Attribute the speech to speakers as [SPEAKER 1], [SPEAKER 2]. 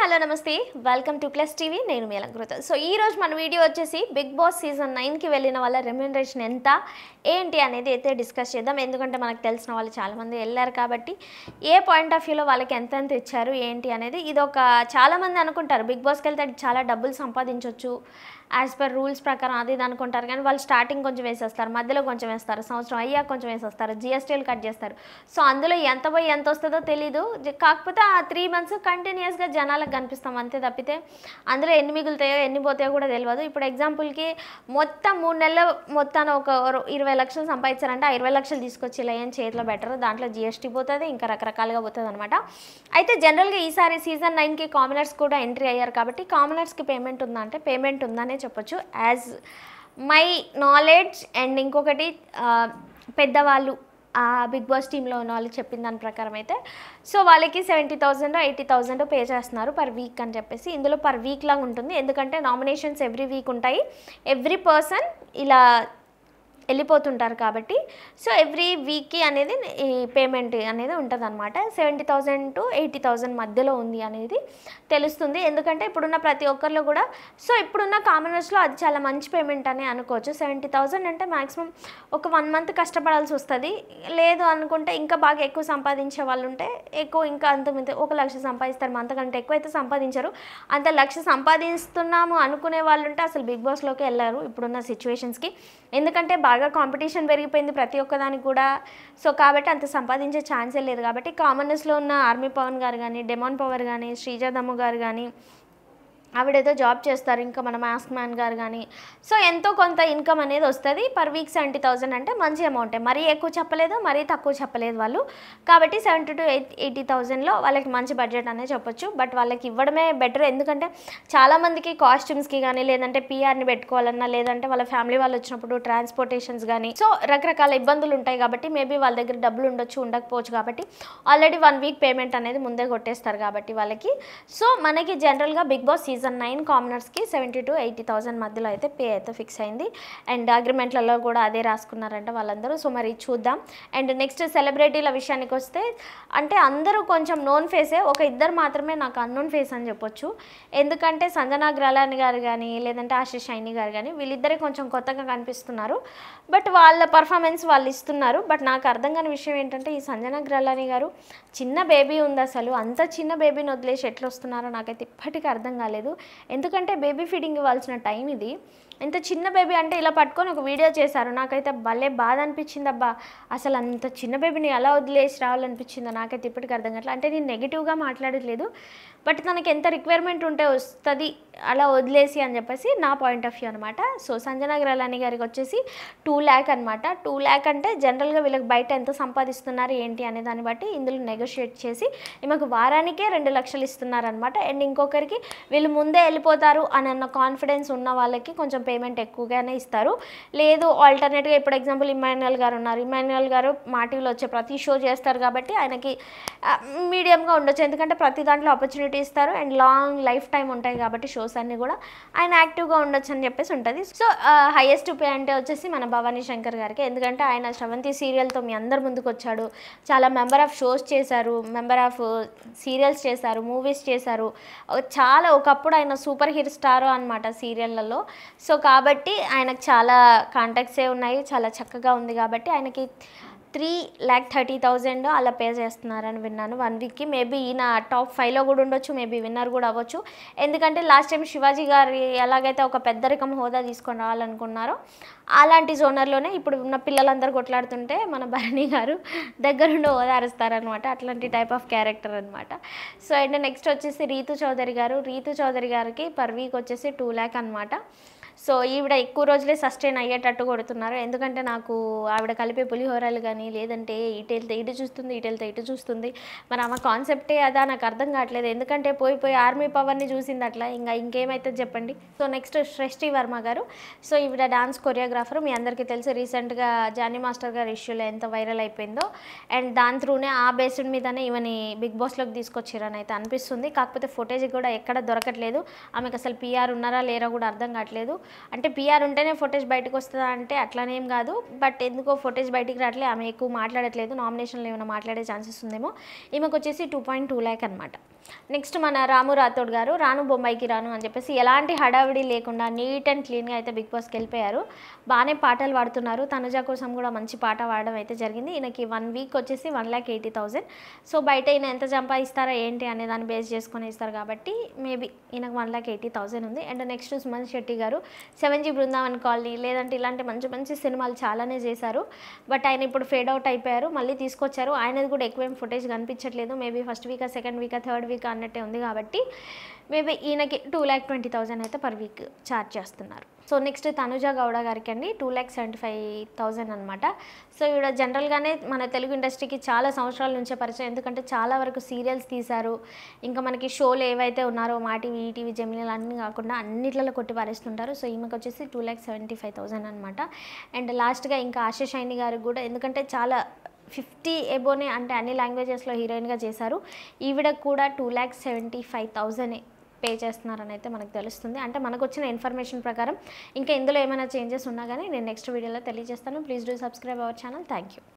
[SPEAKER 1] Hello నమస్తే welcome to plus TV నేను మీ Alankrita. So ఈ రోజు మన వీడియో వచ్చేసి బిగ్ బాస్ సీజన్ 9 కి వెళ్ళిన వాళ్ళ రెమ్యూనరేషన్ ఎంత ఏంటి అనేది అయితే డిస్కస్ చేద్దాం. ఎందుకంటే మనకు తెలిసిన వాళ్ళు చాలామంది వెళ్ళారు కాబట్టి ఏ పాయింట్ ఆఫ్ వ్యూలో వాళ్ళకి ఎంత ఇచ్చారు ఏంటి అనేది ఇది ఒక చాలామంది అనుకుంటారు బిగ్ బాస్కి వెళ్తే చాలా డబ్బులు సంపాదించవచ్చు యాజ్ పర్ రూల్స్ ప్రకారం అది ఇది అనుకుంటారు. కానీ వాళ్ళు స్టార్టింగ్ కొంచెం వేసేస్తారు, మధ్యలో కొంచెం వేస్తారు, సంవత్సరం అయ్యాక కొంచెం వేసేస్తారు, జిఎస్టీలు కట్ చేస్తారు. సో అందులో ఎంత పోయి ఎంత వస్తుందో తెలీదు. కాకపోతే ఆ 3 months కంటిన్యూస్గా జనాలకు కనిపిస్తాం అంతే తప్పితే అందులో ఎన్ని మిగులుతాయో ఎన్ని పోతాయో కూడా తెలియదు. ఇప్పుడు ఎగ్జాంపుల్కి మొత్తం 3 నెలల మొత్తాన్ని ఒక 20 లక్షలు సంపాదించారంటే ఆ 20 లక్షలు తీసుకొచ్చి ఇలా ఏం చేతిలో బెటర్, దాంట్లో జిఎస్టీ పోతుంది, ఇంకా రకరకాలుగా పోతుంది అనమాట. అయితే జనరల్గా ఈసారి సీజన్ 9కి కామనర్స్ కూడా ఎంట్రీ అయ్యారు కాబట్టి కామనర్స్కి పేమెంట్ ఉందా అంటే పేమెంట్ ఉందనే చెప్పొచ్చు యాజ్ మై నాలెడ్జ్. అండ్ ఇంకొకటి పెద్దవాళ్ళు బిగ్ బాస్ టీంలో ఉన్న వాళ్ళు చెప్పిన దాని ప్రకారం అయితే సో వాళ్ళకి 70,000 80,000 పే చేస్తున్నారు పర్ వీక్ అని చెప్పేసి. ఇందులో పర్ వీక్ లాగా ఉంటుంది, ఎందుకంటే నామినేషన్స్ ఎవ్రీ వీక్ ఉంటాయి, ఎవ్రీ పర్సన్ ఇలా వెళ్ళిపోతుంటారు కాబట్టి సో ఎవ్రీ వీక్కి అనేది ఈ పేమెంట్ అనేది ఉంటుంది అనమాట. 70,000 to 80,000 మధ్యలో ఉంది అనేది తెలుస్తుంది. ఎందుకంటే ఇప్పుడున్న ప్రతి ఒక్కరిలో కూడా సో ఇప్పుడున్న కామనర్స్లో అది చాలా మంచి పేమెంట్ అని అనుకోవచ్చు. 70,000 అంటే మ్యాక్సిమం ఒక 1 month కష్టపడాల్సి వస్తుంది. లేదు అనుకుంటే ఇంకా బాగా ఎక్కువ సంపాదించే వాళ్ళు ఉంటే ఎక్కువ ఇంకా అంత 1,00,000 సంపాదిస్తారు, అంతకంటే ఎక్కువ అయితే సంపాదించరు. అంత 1,00,000 సంపాదిస్తున్నాము అనుకునే వాళ్ళు ఉంటే అసలు బిగ్ బాస్లోకి వెళ్ళారు ఇప్పుడున్న సిచ్యువేషన్స్కి. ఎందుకంటే బాగా కాంపిటీషన్ పెరిగిపోయింది ప్రతి ఒక్కదానికి కూడా. సో కాబట్టి అంత సంపాదించే ఛాన్సే లేదు. కాబట్టి కామనర్స్లో ఉన్న ఆర్మీ పవన్ గారు కానీ, డెమాన్ పవర్ కానీ, శ్రీజాదమ్ము గారు కానీ ఆవిడేదో జాబ్ చేస్తారు, ఇంకా మన మాస్క్ మ్యాన్ గారు కానీ సో ఎంతో కొంత ఇన్కమ్ అనేది వస్తుంది పర్ వీక్. 70,000 అంటే మంచి అమౌంటే, మరీ ఎక్కువ చెప్పలేదు మరీ తక్కువ చెప్పలేదు వాళ్ళు. కాబట్టి 70 to 80,000లో వాళ్ళకి మంచి బడ్జెట్ అనేది చెప్పొచ్చు. బట్ వాళ్ళకి ఇవ్వడమే బెటర్, ఎందుకంటే చాలామందికి కాస్ట్యూమ్స్కి కానీ లేదంటే పిఆర్ని పెట్టుకోవాలన్నా లేదంటే వాళ్ళ ఫ్యామిలీ వాళ్ళు వచ్చినప్పుడు ట్రాన్స్పోర్టేషన్స్ కానీ సో రకరకాల ఇబ్బందులు ఉంటాయి. కాబట్టి మేబీ వాళ్ళ దగ్గర డబ్బులు ఉండొచ్చు ఉండకపోవచ్చు. కాబట్టి ఆల్రెడీ 1 week పేమెంట్ అనేది ముందే కొట్టేస్తారు కాబట్టి వాళ్ళకి. సో మనకి జనరల్గా బిగ్ బాస్ సీజన్ 9 కామనర్స్కి 70 to 80,000 మధ్యలో అయితే పే అయితే ఫిక్స్ అయింది. అండ్ అగ్రిమెంట్లలో కూడా అదే రాసుకున్నారంట వాళ్ళందరూ. సో మరి చూద్దాం. అండ్ నెక్స్ట్ సెలబ్రిటీల విషయానికి వస్తే అంటే అందరూ కొంచెం నోన్ ఫేసే, ఒక ఇద్దరు మాత్రమే నాకు అన్నోన్ ఫేస్ అని చెప్పొచ్చు. ఎందుకంటే సంజనా గ్రలాని గారు కానీ లేదంటే ఆశిష్ షైని గారు కానీ వీళ్ళిద్దరే కొంచెం కొత్తగా కనిపిస్తున్నారు. బట్ వాళ్ళ పర్ఫార్మెన్స్ వాళ్ళు ఇస్తున్నారు. బట్ నాకు అర్థం కాని విషయం ఏంటంటే ఈ సంజనా గ్రలాని గారు చిన్న బేబీ ఉంది, అసలు అంత చిన్న బేబీని వదిలేసి ఎట్లా వస్తున్నారో నాకైతే ఇప్పటికీ అర్థం కాలేదు. ఎందుకంటే బేబీ ఫీడింగ్ ఇవ్వాల్సిన టైం ఇది. ఇంత చిన్న బేబీ అంటే ఇలా పట్టుకొని ఒక వీడియో చేశారు, నాకైతే భలే బాధ అనిపించింది. అబ్బా అసలు అంత చిన్న బేబీని ఎలా వదిలేసి రావాలనిపించిందో నాకైతే ఇప్పటికీ అర్థం కావట్లేదు. అంటే నేను నెగిటివ్గా మాట్లాడట్లేదు, బట్ తనకి ఎంత రిక్వైర్మెంట్ ఉంటే వస్తుంది అలా వదిలేసి అని చెప్పేసి నా పాయింట్ ఆఫ్ వ్యూ అనమాట. సో సంజనా గ్రలాని గారికి వచ్చేసి 2 lakh అనమాట. 2 lakh అంటే జనరల్గా వీళ్ళకి బయట ఎంత సంపాదిస్తున్నారు ఏంటి అనే దాన్ని బట్టి ఇందులో నెగోషియేట్ చేసి ఈమెకు వారానికే 2 లక్షలు ఇస్తున్నారనమాట. అండ్ ఇంకొకరికి వీళ్ళు ముందే వెళ్ళిపోతారు అని అన్న కాన్ఫిడెన్స్ ఉన్న వాళ్ళకి కొంచెం పేమెంట్ ఎక్కువగానే ఇస్తారు. లేదు ఆల్టర్నేట్గా ఇప్పుడు ఎగ్జాంపుల్ ఇమాన్యుయల్ గారు ఉన్నారు, ఇమాన్యుయల్ గారు మా టీవీలో వచ్చే ప్రతి షో చేస్తారు కాబట్టి ఆయనకి మీడియంగా ఉండొచ్చు, ఎందుకంటే ప్రతి దాంట్లో ఆపర్చునిటీ ఇస్తారు అండ్ లాంగ్ లైఫ్ టైం ఉంటాయి కాబట్టి షోస్ అన్నీ కూడా ఆయన యాక్టివ్గా ఉండొచ్చు అని చెప్పేసి ఉంటుంది. సో హైయెస్ట్ పే అంటే వచ్చేసి మన భవానీ శంకర్ గారికి, ఎందుకంటే ఆయన శ్రవంతి సీరియల్తో మీ అందరు ముందుకు వచ్చాడు, చాలా మెంబర్ ఆఫ్ షోస్ చేశారు, మెంబర్ ఆఫ్ సీరియల్స్ చేశారు, మూవీస్ చేశారు, చాలా ఒకప్పుడు ఆయన సూపర్ హిట్ స్టార్ అనమాట సీరియళ్ళలో. సో కాబట్టి ఆయనకు చాలా కాంటాక్ట్సే ఉన్నాయి, చాలా చక్కగా ఉంది కాబట్టి ఆయనకి 3,30,000 అలా పే చేస్తున్నారని విన్నాను 1 weekకి. మేబీ ఈయన టాప్ 5లో కూడా ఉండొచ్చు, మేబీ విన్నర్ కూడా అవ్వచ్చు. ఎందుకంటే లాస్ట్ టైం శివాజీ గారి ఎలాగైతే ఒక పెద్దరికం హోదా తీసుకొని రావాలనుకున్నారో అలాంటి జోనర్లోనే ఇప్పుడు ఉన్న పిల్లలందరూ కొట్లాడుతుంటే మన భరణి గారు దగ్గరుండి ఓదారుస్తారనమాట, అట్లాంటి టైప్ ఆఫ్ క్యారెక్టర్ అనమాట. సో అండ్ నెక్స్ట్ వచ్చేసి రీతు చౌదరి గారు, రీతు చౌదరి గారికి పర్ వీక్ వచ్చేసి 2 lakh అనమాట. సో ఈవిడ ఎక్కువ రోజులే సస్టైన్ అయ్యేటట్టు కొడుతున్నారు, ఎందుకంటే నాకు ఆవిడ కలిపే పులిహోరలు కానీ లేదంటే ఇటు వెళ్తే ఇటు చూస్తుంది ఇటు వెళ్తే ఇటు చూస్తుంది, మరి ఆమె కాన్సెప్టే అదా నాకు అర్థం కావట్లేదు. ఎందుకంటే పోయి ఆర్మీ పవర్ని చూసింది అట్లా, ఇంకేమైతే చెప్పండి. సో నెక్స్ట్ సృష్టి వర్మ గారు, సో ఈవిడ డాన్స్ కొరియోగ్రాఫర్, మీ అందరికీ తెలుసు రీసెంట్గా జానీ మాస్టర్ గారి ఇష్యూలో ఎంత వైరల్ అయిపోయిందో. అండ్ దాని త్రూనే ఆ బేస్డ్ మీదనే ఈమెని బిగ్ బాస్లోకి తీసుకొచ్చారని అయితే అనిపిస్తుంది. కాకపోతే ఫుటేజ్ కూడా ఎక్కడ దొరకట్లేదు, ఆమెకు అసలు పిఆర్ ఉన్నారా లేరా కూడా అర్థం కావట్లేదు. అంటే పిఆర్ ఉంటేనే ఫుటేజ్ బయటకు వస్తుందా అంటే అట్లానేం కాదు, బట్ ఎందుకో ఫుటేజ్ బయటికి రావట్లేదు, ఆమె ఎక్కువ మాట్లాడట్లేదు, నామినేషన్లో ఏమైనా మాట్లాడే ఛాన్సెస్ ఉందేమో. ఈమెకు వచ్చేసి 2.2 lakh అనమాట. నెక్స్ట్ మన రాము రాథోడ్ గారు రాను బొంబాయికి రాను అని చెప్పేసి ఎలాంటి హడావిడి లేకుండా నీట్ అండ్ క్లీన్గా అయితే బిగ్ బాస్కి వెళ్ళిపోయారు. బాగానే పాటలు పాడుతున్నారు. తనుజ కోసం కూడా మంచి పాట పాడడం అయితే జరిగింది. ఈయనకి 1 వీక్ వచ్చేసి 1,80,000. సో బయట ఈయన ఎంత సంపాదిస్తారా ఏంటి అనే దాన్ని బేస్ చేసుకొని ఇస్తారు కాబట్టి మేబీ ఈయనకు 1,80,000 ఉంది. అండ్ నెక్స్ట్ సుమన్ శెట్టి గారు 7G బృందావన్ కాలనీ లేదంటే ఇలాంటి మంచి మంచి సినిమాలు చాలానే చేశారు. బట్ ఆయన ఇప్పుడు ఫేడ్ అవుట్ అయిపోయారు. మళ్ళీ తీసుకొచ్చారు. ఆయనది కూడా ఎక్కువేం ఫుటేజ్ కనిపించట్లేదు. Maybe first week second week third week అన్నట్టే ఉంది కాబట్టి మేబీ ఈయనకి 2,20,000 అయితే పర్ వీక్ ఛార్జ్ చేస్తున్నారు. సో నెక్స్ట్ తనుజ గౌడ గారికి అండి 2,75,000 అనమాట. సో ఈవిడ జనరల్గానే మన తెలుగు ఇండస్ట్రీకి చాలా సంవత్సరాల నుంచే పరిచయం. ఎందుకంటే చాలా వరకు సీరియల్స్ తీశారు. ఇంకా మనకి షోలు ఏవైతే ఉన్నారో మా టీవీ, ఈటీవీ, జెమినీలు అన్నీ కాకుండా అన్నిట్లలో కొట్టి పారేస్తుంటారు. సో ఈమెకు వచ్చేసి 2,75,000 అనమాట. అండ్ లాస్ట్గా ఇంకా ఆశా షైని గారికి కూడా ఎందుకంటే చాలా 50 ఎబోనే అంటే అన్ని లాంగ్వేజెస్లో హీరోయిన్గా చేశారు. ఈవిడ కూడా 2,75,000 పే చేస్తున్నారని అయితే మనకు తెలుస్తుంది. అంటే మనకు వచ్చిన ఇన్ఫర్మేషన్ ప్రకారం ఇంకా ఇందులో ఏమైనా చేంజెస్ ఉన్నా కానీ నేను నెక్స్ట్ వీడియోలో తెలియజేస్తాను. Please do subscribe our channel. Thank you.